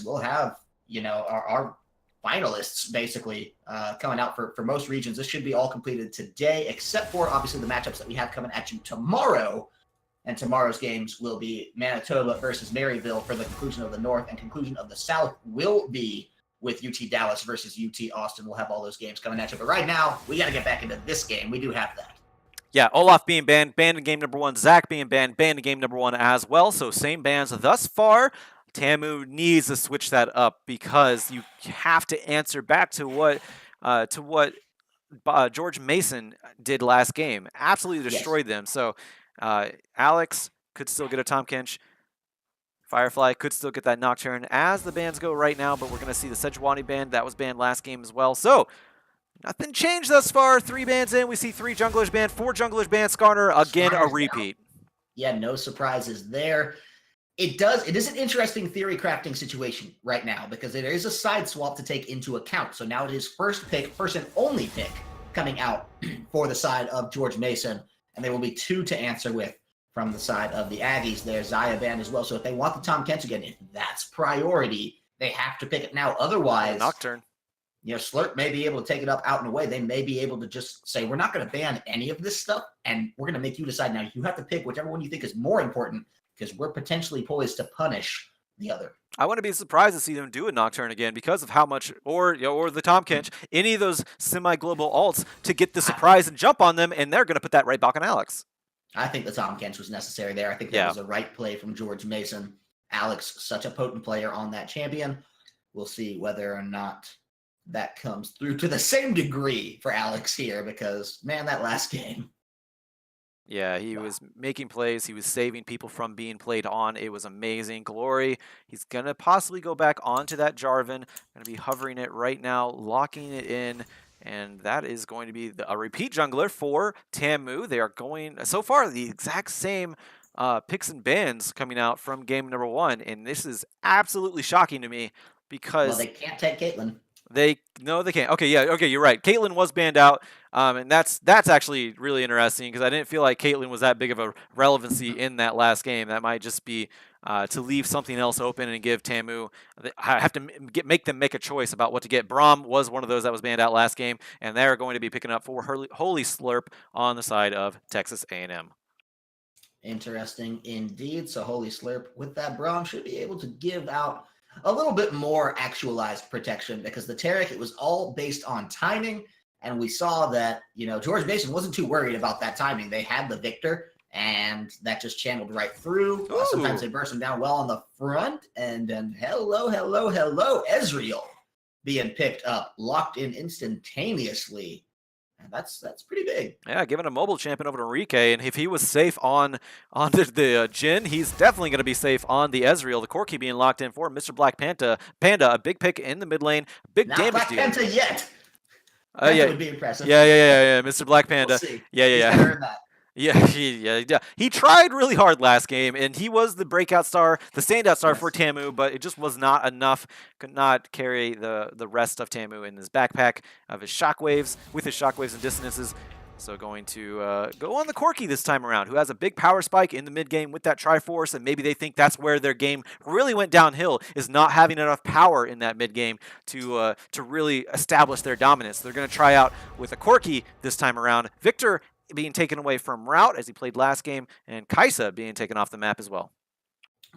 we'll have, our finalists basically coming out for most regions. This should be all completed today, except for obviously the matchups that we have coming at you tomorrow. And tomorrow's games will be Manitoba versus Maryville for the conclusion of the North, and conclusion of the South will be with UT Dallas versus UT Austin. We'll have all those games coming at you. But right now, we got to get back into this game. We do have that. Yeah, Olaf being banned in game number 1. Zach being banned in game number 1 as well. So same bans thus far. Tamu needs to switch that up because you have to answer back to what George Mason did last game. Absolutely destroyed them. So Alex could still get a Tom Kench. Firefly could still get that Nocturne as the bans go right now, but we're going to see the Sejuani band. That was banned last game as well. So nothing changed thus far. 3 bans in. We see 3 junglers banned, 4 junglers banned. Skarner, again, a repeat. Yeah, no surprises there. It is an interesting theory crafting situation right now because there is a side swap to take into account. So now it is first and only pick coming out for the side of George Mason. And there will be 2 to answer with from the side of the Aggies. There's Zaya band as well. So if they want the Tom Kent again, if that's priority, they have to pick it now. Otherwise, Nocturne. Slurp may be able to take it up out and away. They may be able to just say, we're not going to ban any of this stuff, and we're going to make you decide now. You have to pick whichever one you think is more important because we're potentially poised to punish the other. I wouldn't be surprised to see them do a Nocturne again because of how much, or the Tom Kench, any of those semi-global alts to get the surprise and jump on them, and they're going to put that right back on Alex. I think the Tom Kench was necessary there. I think that was a right play from George Mason. Alex, such a potent player on that champion. We'll see whether or not that comes through to the same degree for Alex here because, man, that last game. Yeah, he was making plays. He was saving people from being played on. It was amazing. Glory, he's going to possibly go back onto that Jarvan. Going to be hovering it right now, locking it in. And that is going to be a repeat jungler for Tamu. They are going, so far, the exact same picks and bans coming out from game number 1. And this is absolutely shocking to me because... Well, they can't take Caitlyn. They can't. Okay, yeah, okay, you're right. Caitlyn was banned out, and that's actually really interesting because I didn't feel like Caitlyn was that big of a relevancy in that last game. That might just be to leave something else open and give Tamu. I have to make them make a choice about what to get. Braum was one of those that was banned out last game, and they're going to be picking up for Holy Slurp on the side of Texas A&M. Interesting indeed. So Holy Slurp with that Braum should be able to give out a little bit more actualized protection because the Taric, it was all based on timing. And we saw that, George Mason wasn't too worried about that timing. They had the Victor and that just channeled right through. Sometimes they burst him down well on the front and then hello, Ezreal being picked up, locked in instantaneously. And that's pretty big. Yeah, giving a mobile champion over to Enrique, and if he was safe on the Jhin, he's definitely going to be safe on the Ezreal. The Corki being locked in for Mr. Black Panda, a big pick in the mid lane, big Not damage Black deal. Panda yet. That would be impressive. Yeah, Mr. Black Panda. We'll see. Yeah. He tried really hard last game, and he was the breakout star, the standout star for Tamu, but it just was not enough. Could not carry the rest of Tamu in his backpack of his shockwaves, with his shockwaves and dissonances. So going to go on the Corki this time around, who has a big power spike in the mid game with that Triforce, and maybe they think that's where their game really went downhill, is not having enough power in that mid game to really establish their dominance. They're going to try out with a Corki this time around. Victor being taken away from Route as he played last game, and Kaisa being taken off the map as well.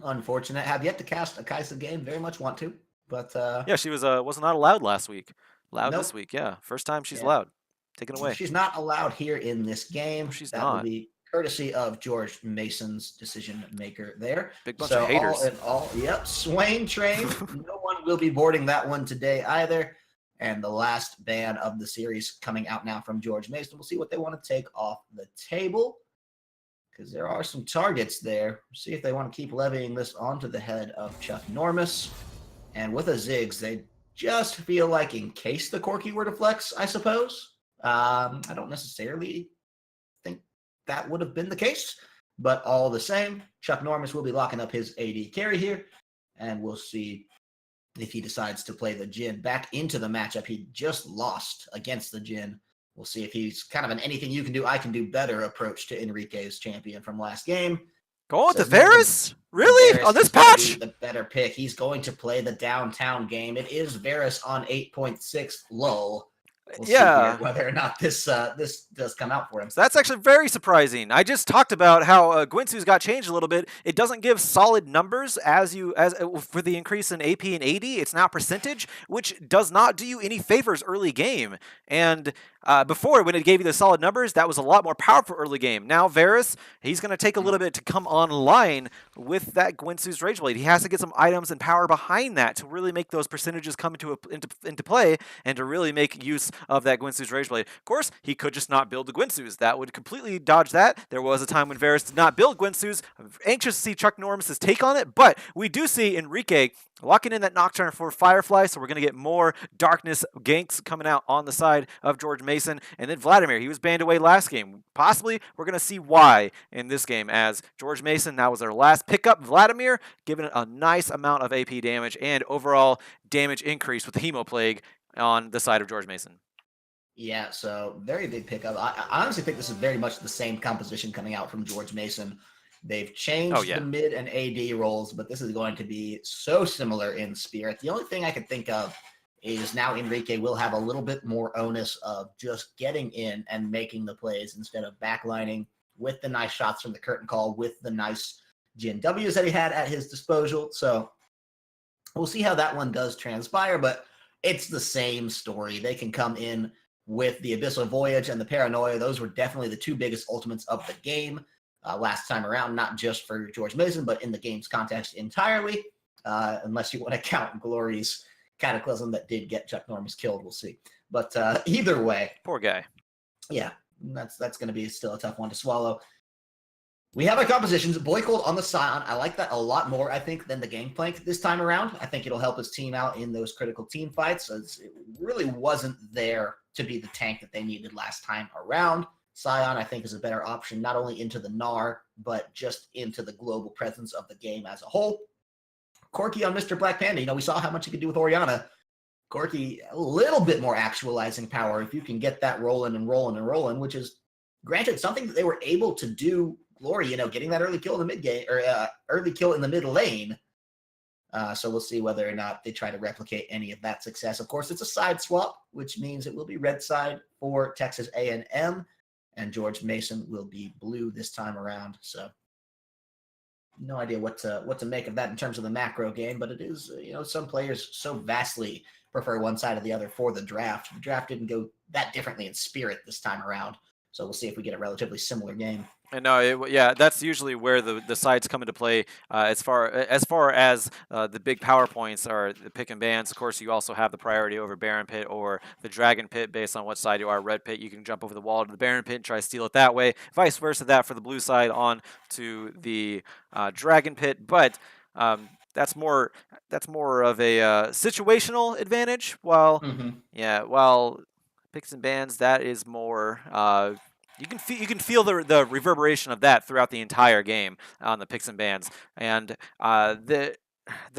Unfortunate. Have yet to cast a Kaisa game. Very much want to, but yeah, she was not allowed last week. This week, yeah. First time she's allowed. Taken away. She's not allowed here in this game. She's that not. Will be courtesy of George Mason's decision maker there. Big bunch of haters. All in all, yep, Swain train. No one will be boarding that one today either. And the last ban of the series coming out now from George Mason. We'll see what they want to take off the table because there are some targets there. See if they want to keep levying this onto the head of Chuck Normus. And with a Ziggs, they just feel like in case the Corki were to flex, I suppose. I don't necessarily think that would have been the case, but all the same, Chuck Normus will be locking up his AD carry here, and we'll see if he decides to play the Jhin back into the matchup he just lost against the Jhin. We'll see if he's kind of an anything you can do, I can do better approach to Enrique's champion from last game. Going with Says the no, Varus? the Really? Varus On this is going to be patch? the better pick. He's going to play the downtown game. It is Varus on 8.6 low. We'll see here Yeah. whether or not this does come out for him. So that's actually very surprising. I just talked about how Gwinsu's got changed a little bit. It doesn't give solid numbers as for the increase in AP and AD. It's now percentage, which does not do you any favors early game. And before, when it gave you the solid numbers, that was a lot more powerful early game. Now Varus, he's going to take a little bit to come online with that Gwinsu's Rage Blade. He has to get some items and power behind that to really make those percentages come into play and to really make use of that Gwinsu's Rage Blade. Of course, he could just not build the Gwinsu's. That would completely dodge that. There was a time when Varus did not build Gwinsu's. I'm anxious to see Chuck Norris' take on it, but we do see Enrique locking in that Nocturne for Firefly, so we're going to get more Darkness ganks coming out on the side of George Mason. And then Vladimir, he was banned away last game. Possibly, we're going to see why in this game, as George Mason, that was their last pickup. Vladimir giving it a nice amount of AP damage and overall damage increase with the Hemo Plague on the side of George Mason. Yeah, so very big pickup. I honestly think this is very much the same composition coming out from George Mason. They've changed the mid and AD roles, but this is going to be so similar in spirit. The only thing I could think of is now Enrique will have a little bit more onus of just getting in and making the plays instead of backlining with the nice shots from the curtain call, with the nice GNWs that he had at his disposal. So we'll see how that one does transpire, but it's the same story. They can come in with the Abyssal Voyage and the Paranoia. Those were definitely the two biggest ultimates of the game last time around, not just for George Mason, but in the game's context entirely, unless you want to count Glory's Cataclysm that did get Chuck Norris killed. We'll see. But either way. Poor guy. Yeah, that's going to be still a tough one to swallow. We have our compositions. Boycold on the Scion. I like that a lot more, I think, than the Gangplank this time around. I think it'll help his team out in those critical team fights. It really wasn't there to be the tank that they needed last time around. Scion, I think, is a better option, not only into the Gnar, but just into the global presence of the game as a whole. Corki on Mr. Black Panda. We saw how much he could do with Orianna. Corki, a little bit more actualizing power if you can get that rolling and rolling and rolling, which is, granted, something that they were able to do. Glory, getting that early kill in the mid game, or early kill in the mid lane. So we'll see whether or not they try to replicate any of that success. Of course, it's a side swap, which means it will be red side for Texas A&M, and George Mason will be blue this time around. So no idea what to make of that in terms of the macro game, but it is, some players so vastly prefer one side or the other for the draft. The draft didn't go that differently in spirit this time around. So we'll see if we get a relatively similar game. And no, that's usually where the sides come into play. As far as the big power points are the pick and bans. Of course, you also have the priority over Baron Pit or the Dragon Pit based on what side you are. Red Pit, you can jump over the wall to the Baron Pit and try to steal it that way. Vice versa, that for the blue side on to the Dragon Pit. But that's more of a situational advantage. While while picks and bans, that is more. You can feel the reverberation of that throughout the entire game on the picks and bans, and the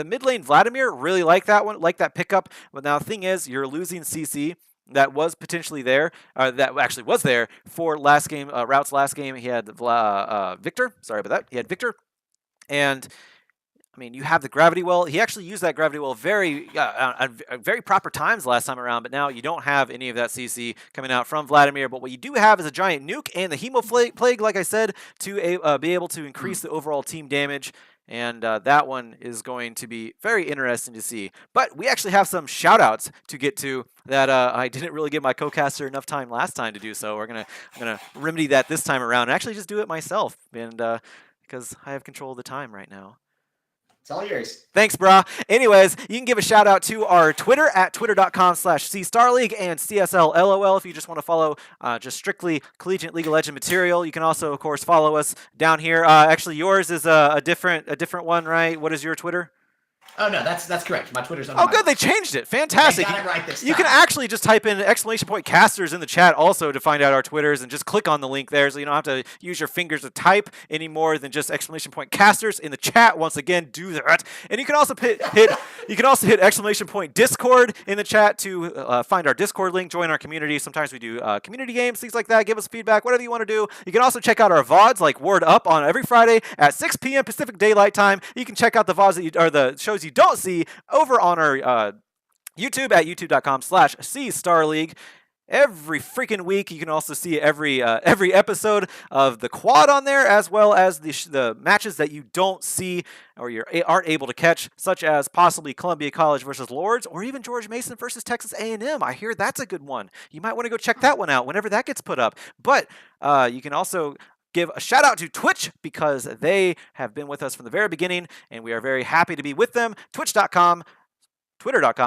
mid lane Vladimir really like that one, like that pickup. But now the thing is, you're losing CC that was potentially there, that actually was there for last game. Rout's last game, he had Victor. Sorry about that. He had Victor, and I mean, you have the gravity well. He actually used that gravity well very proper times last time around, but now you don't have any of that CC coming out from Vladimir. But what you do have is a giant nuke and the Hemo Plague, like I said, to be able to increase the overall team damage. And that one is going to be very interesting to see. But we actually have some shout-outs to get to that I didn't really give my co-caster enough time last time to do so. I'm gonna remedy that this time around and actually just do it myself, and because I have control of the time right now. It's all yours. Thanks, brah. Anyways, you can give a shout out to our Twitter at twitter.com/CStarLeague and CSLLOL if you just want to follow just strictly Collegiate League of Legends material. You can also, of course, follow us down here. Actually, yours is a different one, right? What is your Twitter? Oh no, that's correct. My Twitter's under Oh, my good. They watch. changed it. They Fantastic. got it right this You can time. actually just type in !casters in the chat also to find out our Twitters and just click on the link there so you don't have to use your fingers to type any more than just !casters in the chat. Once again, do that. And you can also hit !Discord in the chat to find our Discord link, join our community. Sometimes we do community games, things like that. Give us feedback, whatever you want to do. You can also check out our VODs like Word Up on every Friday at 6 p.m. Pacific Daylight Time. You can check out the VODs or the shows you don't see over on our YouTube at youtube.com/CStarLeague. Every freaking week, you can also see every episode of the quad on there, as well as the matches that you don't see or you aren't able to catch, such as possibly Columbia College versus Lords, or even George Mason versus Texas A&M. I hear that's a good one. You might want to go check that one out whenever that gets put up. But you can also give a shout out to Twitch because they have been with us from the very beginning, and we are very happy to be with them. Twitter.com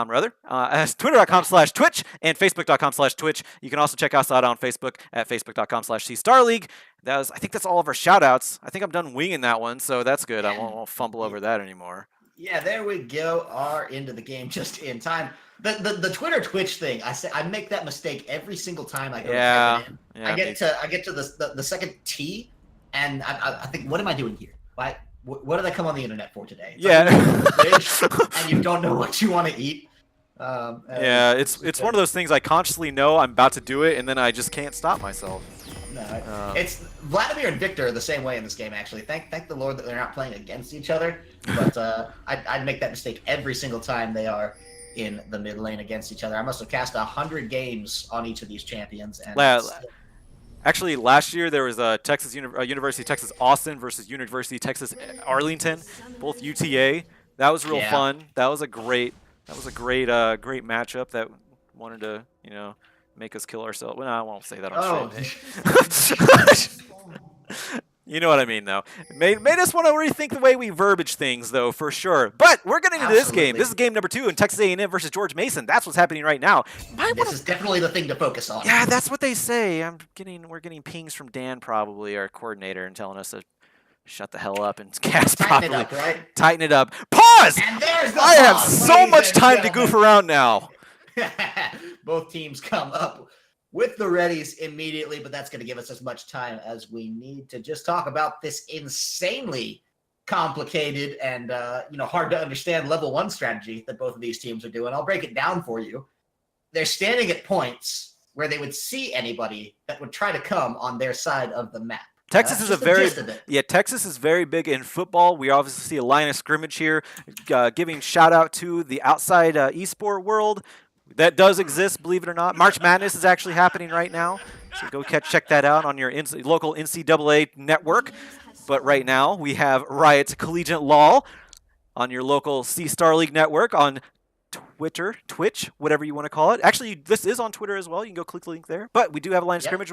rather, as twitter.com/Twitch and facebook.com/Twitch. You can also check us out on Facebook at facebook.com/CStarLeague. I think that's all of our shout outs. I think I'm done winging that one, so that's good. I won't fumble over that anymore. Yeah, there we go. Are into the game just in time. The Twitter Twitch thing, I make that mistake every single time I go type it in. Yeah, I get to the second T, and I think, what am I doing here? What did I come on the internet for today? It's yeah, like and you don't know what you want to eat. Yeah, it's one of those things I consciously know I'm about to do it, and then I just can't stop myself. No, it's Vladimir and Victor are the same way in this game. Actually, thank the Lord that they're not playing against each other. But I'd make that mistake every single time they are in the mid lane against each other. I must have cast 100 games on each of these champions. And actually, last year there was a University of Texas Austin versus University of Texas Arlington, both UTA. That was real fun. That was a great great matchup that wanted to make us kill ourselves. Well, no, I won't say that on stream. You know what I mean, though. Made us want to rethink the way we verbiage things, though, for sure. But we're getting into this game. This is game number 2 in Texas A&M versus George Mason. That's what's happening right now. This is definitely the thing to focus on. Yeah, that's what they say. We're getting pings from Dan, probably, our coordinator, and telling us to shut the hell up and cast properly. Tighten it up, right? Tighten it up. Pause! And there's the I have pause, so much time to goof around now. Both teams come up with the readies immediately, but that's going to give us as much time as we need to just talk about this insanely complicated and hard to understand level 1 strategy that both of these teams are doing. I'll break it down for you. They're standing at points where they would see anybody that would try to come on their side of the map. Texas Texas is very big in football. We obviously see a line of scrimmage here, giving shout out to the outside esport world. That does exist, believe it or not. March Madness is actually happening right now, so go check that out on your local NCAA network. But right now, we have Riot's Collegiate Law on your local C-Star League network on Twitter, Twitch, whatever you want to call it. Actually, this is on Twitter as well. You can go click the link there. But we do have a line of scrimmage.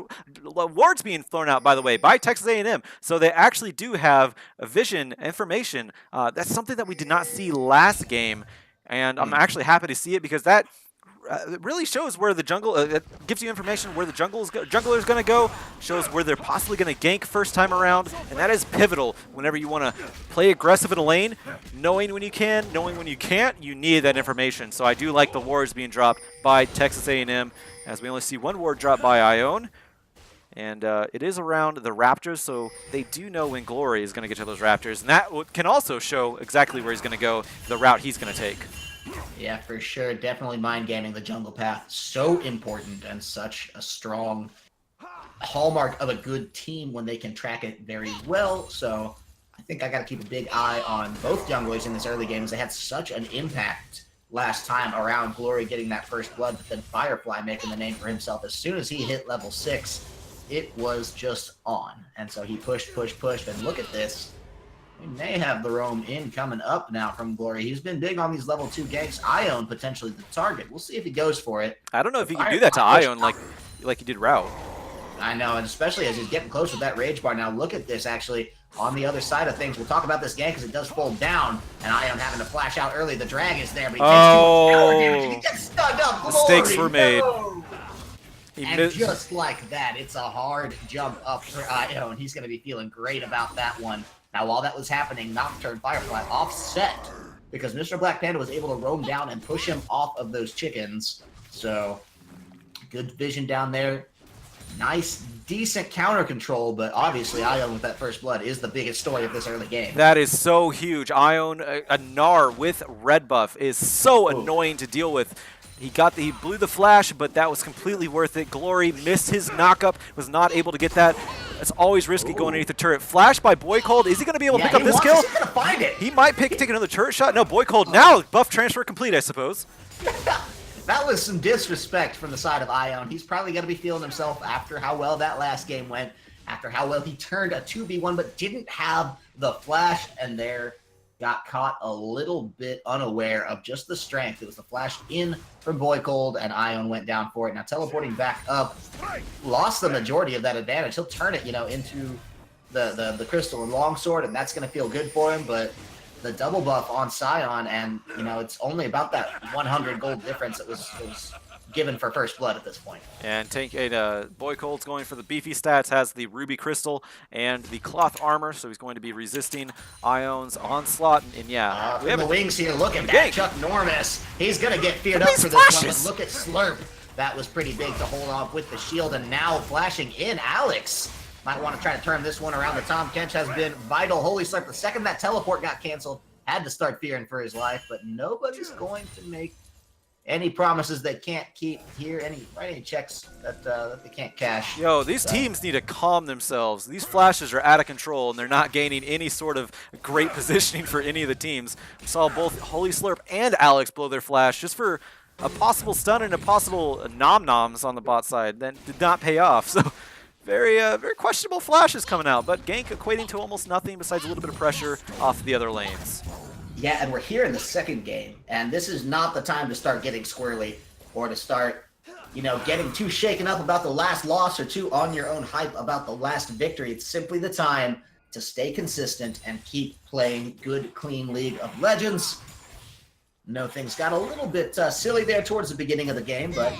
Awards being thrown out, by the way, by Texas A&M. So they actually do have a vision information. That's something that we did not see last game. And I'm actually happy to see it because that it really shows where the jungle, it gives you information where the jungler is going to go, shows where they're possibly going to gank first time around, and that is pivotal whenever you want to play aggressive in a lane. Knowing when you can, knowing when you can't, you need that information. So I do like the wards being dropped by Texas A&M, as we only see one ward dropped by Ione. And it is around the Raptors, so they do know when Glory is going to get to those Raptors. And that can also show exactly where he's going to go, the route he's going to take. Yeah, for sure. Definitely mind gaming the jungle path. So important and such a strong hallmark of a good team when they can track it very well. So I think I got to keep a big eye on both junglers in this early game, as they had such an impact last time around Glory getting that first blood, but then Firefly making the name for himself. As soon as he hit level 6, it was just on. And so he pushed, and look at this. We may have the roam in coming up now from Glory. He's been big on these level 2 ganks. Ione potentially the target. We'll see if he goes for it. I don't know if he can do that to Ione like he did Route. I know, and especially as he's getting close with that rage bar. Now look at this, actually, on the other side of things. We'll talk about this gank because it does fold down, and Ione having to flash out early. The drag is there, but he takes too much power damage, and he gets stunned up. Mistakes were made. No! And just like that, it's a hard jump up for Ione. He's going to be feeling great about that one. Now, while that was happening, Nocturne Firefly offset because Mr. Black Panda was able to roam down and push him off of those chickens. So good vision down there. Nice, decent counter control, but obviously Ion with that first blood is the biggest story of this early game. That is so huge. Ion, a Gnar with red buff is so annoying to deal with. He blew the flash, but that was completely worth it. Glory missed his knockup, was not able to get that. It's always risky going underneath the turret. Flash by Boy Cold. Is he going to be able to pick up this kill? He's gonna find it. He might take another turret shot. No, Boy Cold now. Buff transfer complete, I suppose. That was some disrespect from the side of Ion. He's probably going to be feeling himself after how well that last game went, after how well he turned a 2v1, but didn't have the flash, and there got caught a little bit unaware of just the strength. It was the flash in from Boy Cold, and Ion went down for it. Now teleporting back up, lost the majority of that advantage. He'll turn it, into the crystal and longsword, and that's going to feel good for him, but the double buff on Sion, and it's only about that 100 gold difference that was given for first blood at this point. And Boy Cold's going for the beefy stats, has the ruby crystal and the cloth armor, so he's going to be resisting Ion's onslaught. And yeah, we have the wings here. Look at that, Chuck Normus. He's gonna get feared up for this one. But look at Slurp. That was pretty big to hold off with the shield, and now flashing in Alex. Might want to try to turn this one around. The Tom Kench has been vital. Holy Slurp, the second that teleport got canceled, had to start fearing for his life, but nobody's going to make any promises they can't keep here, any checks that they can't cash. Yo, these teams need to calm themselves. These flashes are out of control, and they're not gaining any sort of great positioning for any of the teams. We saw both Holy Slurp and Alex blow their flash just for a possible stun and a possible nom-noms on the bot side. That did not pay off, so very questionable flashes coming out, but gank equating to almost nothing besides a little bit of pressure off the other lanes. Yeah, and we're here in the second game, and this is not the time to start getting squirrely or to start, getting too shaken up about the last loss or too on your own hype about the last victory. It's simply the time to stay consistent and keep playing good, clean League of Legends. Things got a little bit silly there towards the beginning of the game, but,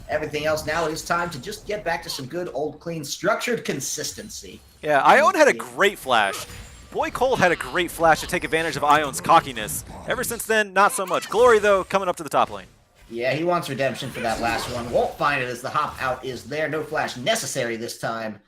everything else now, it is time to just get back to some good, old, clean, structured consistency. Yeah, Ion had a great flash. Boy Cold had a great flash to take advantage of Ion's cockiness. Ever since then, not so much. Glory, though, coming up to the top lane. Yeah, he wants redemption for that last one. Won't find it as the hop out is there. No flash necessary this time.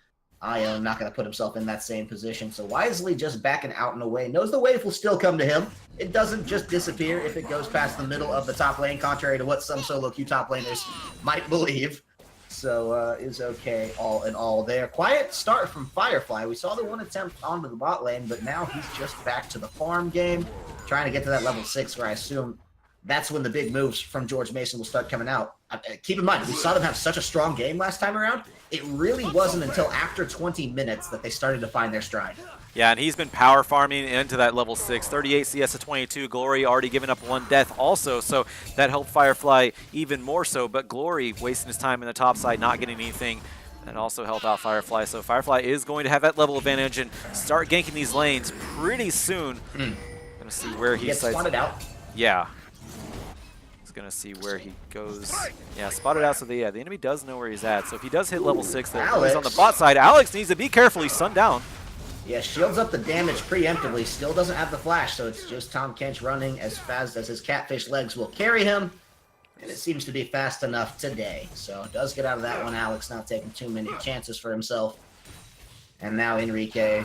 Ion not going to put himself in that same position, so wisely just backing out and away. Knows the wave will still come to him. It doesn't just disappear if it goes past the middle of the top lane, contrary to what some solo queue top laners might believe. So is okay all in all there. Quiet start from Firefly. We saw the one attempt onto the bot lane, but now he's just back to the farm game, trying to get to that level 6, where I assume that's when the big moves from George Mason will start coming out. Keep in mind, we saw them have such a strong game last time around. It really wasn't until after 20 minutes that they started to find their stride. Yeah, and he's been power farming into that level 6. 38 CS to 22. Glory already giving up 1 death also, so that helped Firefly even more so. But Glory wasting his time in the top side, not getting anything, and also help out Firefly. So Firefly is going to have that level advantage and start ganking these lanes pretty soon. Gonna see where he gets spotted out. Yeah. Gonna see where he goes. Yeah, spotted out, so the enemy does know where he's at. So if he does hit level 6, then he's on the bot side. Alex needs to be careful. He's sunned down. Yeah, shields up the damage preemptively. Still doesn't have the flash, so it's just Tom Kench running as fast as his catfish legs will carry him. And it seems to be fast enough today. So it does get out of that one. Alex not taking too many chances for himself. And now Enrique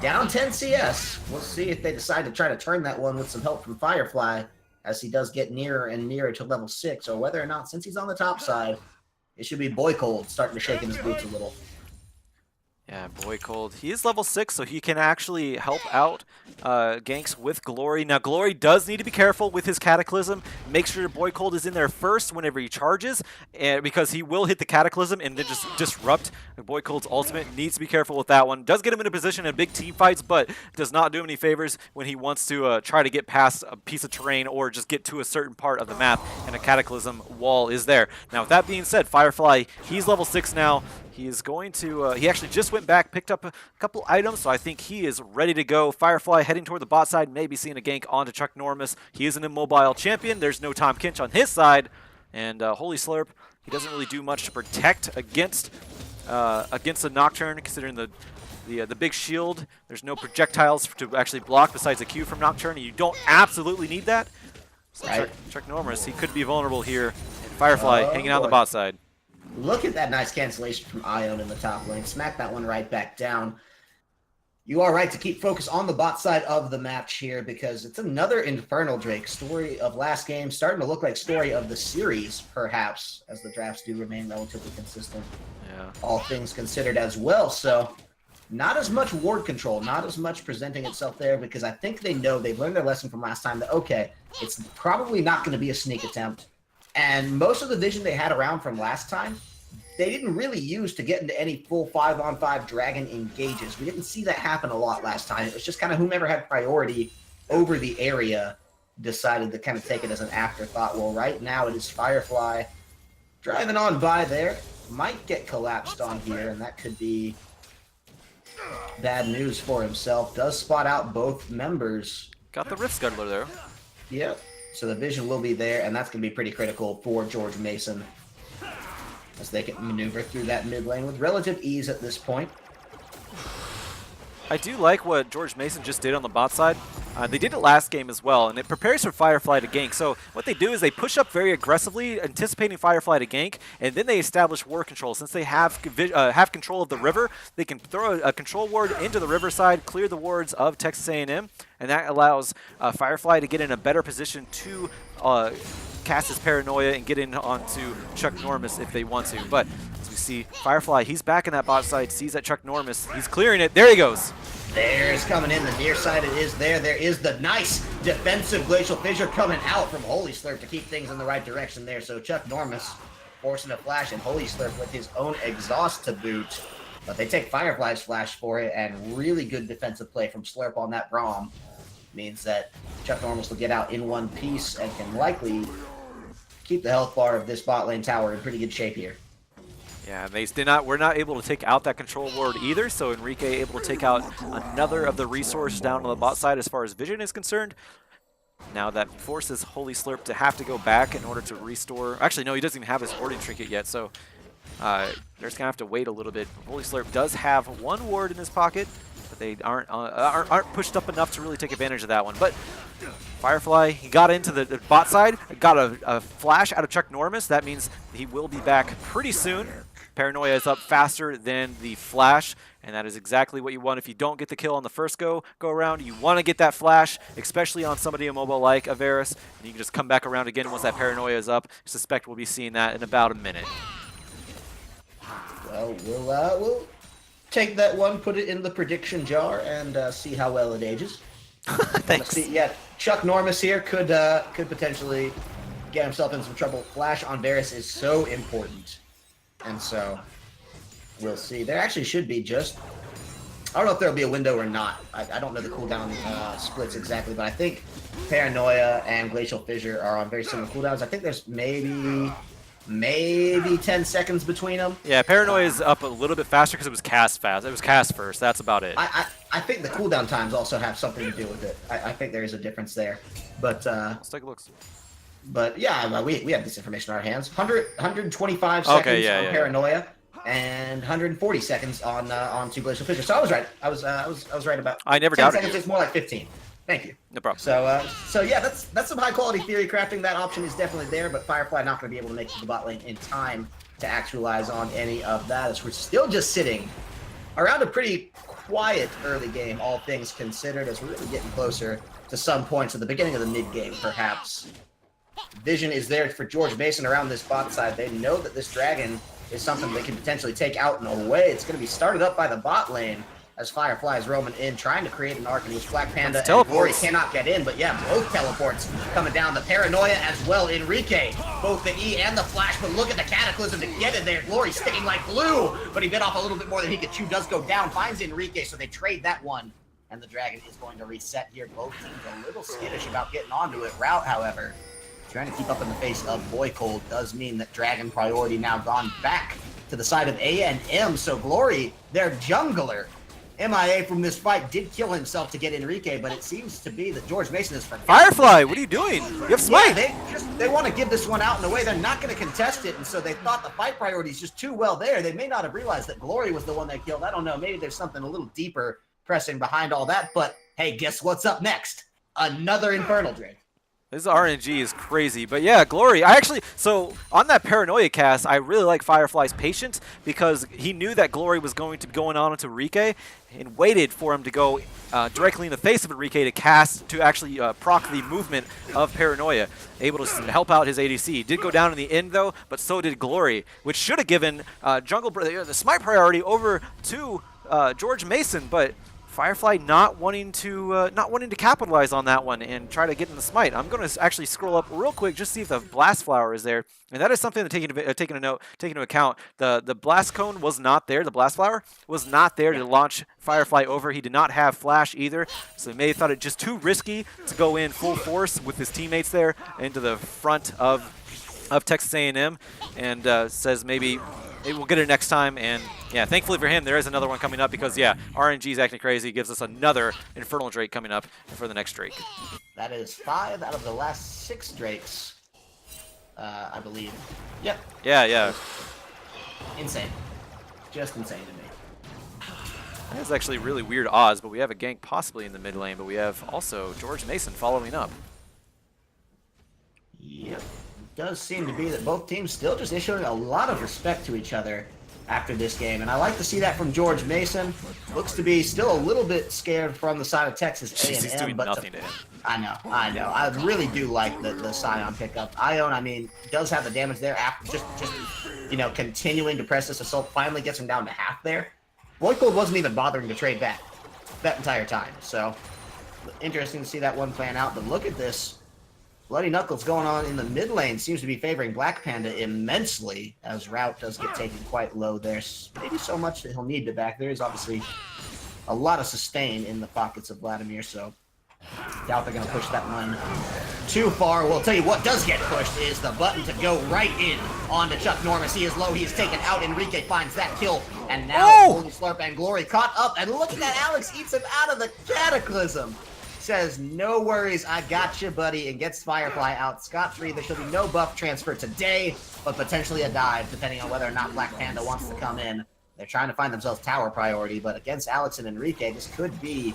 down 10 CS. We'll see if they decide to try to turn that one with some help from Firefly, as he does get nearer and nearer to level 6, or whether or not, since he's on the top side, it should be Boy Cold starting to shake in his boots a little. Yeah, Boy Cold. He is level 6, so he can actually help out ganks with Glory. Now, Glory does need to be careful with his Cataclysm. Make sure Boy Cold is in there first whenever he charges, because he will hit the Cataclysm and then just disrupt. Boy Cold's ultimate needs to be careful with that one. Does get him in a position in big team fights, but does not do him any favors when he wants to try to get past a piece of terrain or just get to a certain part of the map, and a Cataclysm wall is there. Now, with that being said, Firefly, he's level 6 now. He is going to, he actually just went back, picked up a couple items, so I think he is ready to go. Firefly heading toward the bot side, maybe seeing a gank onto Chuck Normus. He is an immobile champion. There's no Tom Kench on his side. And Holy Slurp, he doesn't really do much to protect against the Nocturne, considering the the big shield. There's no projectiles to actually block besides a Q from Nocturne, and you don't absolutely need that. So Right. Chuck Normus, he could be vulnerable here. And Firefly hanging out on the boy. bot side. Look at that nice cancellation from Ion in the top lane. Smack that one right back down. You are right to keep focus on the bot side of the match here because it's another Infernal Drake. Story of last game, starting to look like story of the series, perhaps, as the drafts do remain relatively consistent. Yeah. All things considered as well. So not as much ward control, not as much presenting itself there because I think they know they've learned their lesson from last time that, okay, it's probably not going to be a sneak attempt. And most of the vision they had around from last time, they didn't really use to get into any full 5-on-5 Dragon engages. We didn't see that happen a lot last time. It was just kind of whomever had priority over the area decided to kind of take it as an afterthought. Well, right now it is Firefly driving on by there. Might get collapsed on here, and that could be bad news for himself. Does spot out both members. Got the Rift Scuttler there. Yep. So the vision will be there, and that's going to be pretty critical for George Mason as they can maneuver through that mid lane with relative ease at this point. I do like what George Mason just did on the bot side. They did it last game as well, and it prepares for Firefly to gank. So what they do is they push up very aggressively, anticipating Firefly to gank, and then they establish ward control. Since they have control of the river, they can throw a control ward into the riverside, clear the wards of Texas A&M, and that allows Firefly to get in a better position to cast his Paranoia and get in onto Chuck Normus if they want to. But as we see, Firefly, he's back in that bot side, sees that Chuck Normus, he's clearing it. There he goes. There's coming in the near side. It is there. There is the nice defensive Glacial Fissure coming out from Holy Slurp to keep things in the right direction there. So Chuck Normus forcing a flash, and Holy Slurp with his own exhaust to boot. But they take Firefly's flash for it, and really good defensive play from Slurp on that Braum means that Chuck Normus will get out in one piece and can likely keep the health bar of this bot lane tower in pretty good shape here. Yeah, and we're not able to take out that control ward either, so Enrique able to take out another of the resource down on the bot side as far as vision is concerned. Now that forces Holy Slurp to have to go back in order to restore. Actually, no, he doesn't even have his warding trinket yet, so they're just going to have to wait a little bit. Holy Slurp does have one ward in his pocket, but they aren't pushed up enough to really take advantage of that one. But Firefly, he got into the bot side, got a flash out of Chuck Normus. That means he will be back pretty soon. Paranoia is up faster than the flash, and that is exactly what you want. If you don't get the kill on the first go around, you want to get that flash, especially on somebody immobile like Avaris, and you can just come back around again once that Paranoia is up. I suspect we'll be seeing that in about a minute. Well, we'll take that one, put it in the prediction jar, and see how well it ages. Thanks. Yeah, Chuck Normus here could potentially get himself in some trouble. Flash on Varus is so important. And so we'll see. There actually should be just, I don't know if there'll be a window or not. I don't know the cooldown splits exactly, but I think Paranoia and Glacial Fissure are on very similar cooldowns. I think there's maybe 10 seconds between them. Yeah, Paranoia is up a little bit faster because it was cast fast. It was cast first. That's about it. I think the cooldown times also have something to do with it. I think there is a difference there. But let's take a look. But yeah, we have this information in our hands. 125 seconds on Paranoia, and 140 seconds on two Glacial Fissure. So I was right. I was right about. I never 10 doubted seconds. you. It's more like 15. Thank you. No problem. So yeah, that's some high quality theory crafting. That option is definitely there, but Firefly not going to be able to make it to the bot lane in time to actualize on any of that. As we're still just sitting around a pretty quiet early game, all things considered, as we're really getting closer to some points at the beginning of the mid game, perhaps. Vision is there for George Mason around this bot side. They know that this dragon is something they can potentially take out in a way. It's going to be started up by the bot lane as Firefly is roaming in, trying to create an arc in which Black Panda and Glory cannot get in. But yeah, both teleports coming down. The Paranoia as well. Enrique, both the E and the Flash. But look at the Cataclysm to get in there. Glory sticking like glue, but he bit off a little bit more than he could chew. Does go down, finds Enrique, so they trade that one. And the dragon is going to reset here. Both teams a little skittish about getting onto it. Route, however, trying to keep up in the face of Boy Cold does mean that Dragon priority now gone back to the side of A&M. So Glory, their jungler, MIA from this fight, did kill himself to get Enrique, but it seems to be that George Mason is forgotten. Firefly, what are you doing? You have smite. Yeah, they want to give this one out in a way they're not going to contest it, and so they thought the fight priority is just too well there. They may not have realized that Glory was the one they killed. I don't know. Maybe there's something a little deeper pressing behind all that, but hey, guess what's up next? Another Infernal Drake. This RNG is crazy, but yeah, Glory. So on that Paranoia cast, I really like Firefly's patience because he knew that Glory was going to be going on into Enrique and waited for him to go directly in the face of Enrique to cast, to actually proc the movement of Paranoia, able to help out his ADC. Did go down in the end though, but so did Glory, which should have given Jungle the smite priority over to George Mason, but Firefly not wanting to capitalize on that one and try to get in the smite. I'm going to actually scroll up real quick just see if the blast flower is there, and that is something to take into account. The blast cone was not there. The blast flower was not there to launch Firefly over. He did not have flash either, so he may have thought it just too risky to go in full force with his teammates there into the front of Texas A&M, and says maybe we'll get it next time. And yeah, thankfully for him, there is another one coming up because, yeah, RNG is acting crazy. Gives us another Infernal Drake coming up for the next Drake. That is 5 out of the last 6 Drakes, I believe. Yep. Yeah. Insane. Just insane to me. That's actually really weird odds, but we have a gank possibly in the mid lane, but we have also George Mason following up. Yep. Does seem to be that both teams still just issuing a lot of respect to each other after this game, and I like to see that from George Mason. Looks to be still a little bit scared from the side of Texas A&M. He's doing nothing to him. I know. I really do like the Scion pickup. Ion, I mean, does have the damage there after just continuing to press this assault. Finally gets him down to half there. Voidcold wasn't even bothering to trade back that entire time, so interesting to see that one plan out. But look at this. Bloody Knuckles going on in the mid lane seems to be favoring Black Panda immensely, as Route does get taken quite low there. Maybe so much that he'll need to back. There is obviously a lot of sustain in the pockets of Vladimir, so doubt they're going to push that one too far. Well, I'll tell you what does get pushed is the button to go right in onto Chuck Norris. He is low. He is taken out. Enrique finds that kill, and now Holy Slurp and Glory caught up. And look at that. Alex eats him out of the Cataclysm. Says, no worries, I got you, buddy, and gets Firefly out scot-free. There shall be no buff transfer today, but potentially a dive, depending on whether or not Black Panda wants to come in. They're trying to find themselves tower priority, but against Alex and Enrique, this could be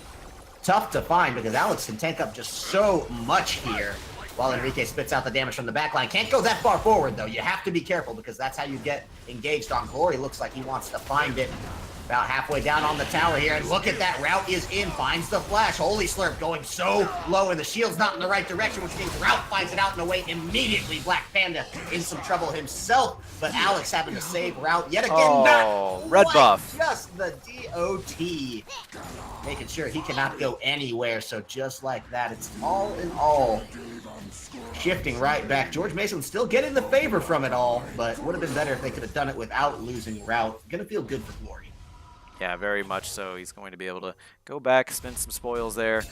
tough to find because Alex can tank up just so much here while Enrique spits out the damage from the backline. Can't go that far forward, though. You have to be careful because that's how you get engaged on Glory. Looks like he wants to find it. About halfway down on the tower here, and look at that. Route is in, finds the flash. Holy Slurp going so low, and the shield's not in the right direction, which means Route finds it out in a way. Immediately, Black Panda in some trouble himself, but Alex having to save Route yet again. Not red buff. Just the DOT. Making sure he cannot go anywhere, so just like that, it's all in all. Shifting right back. George Mason still getting the favor from it all, but would have been better if they could have done it without losing Route. Gonna feel good for Glory. Yeah, very much so. He's going to be able to go back, spend some spoils there.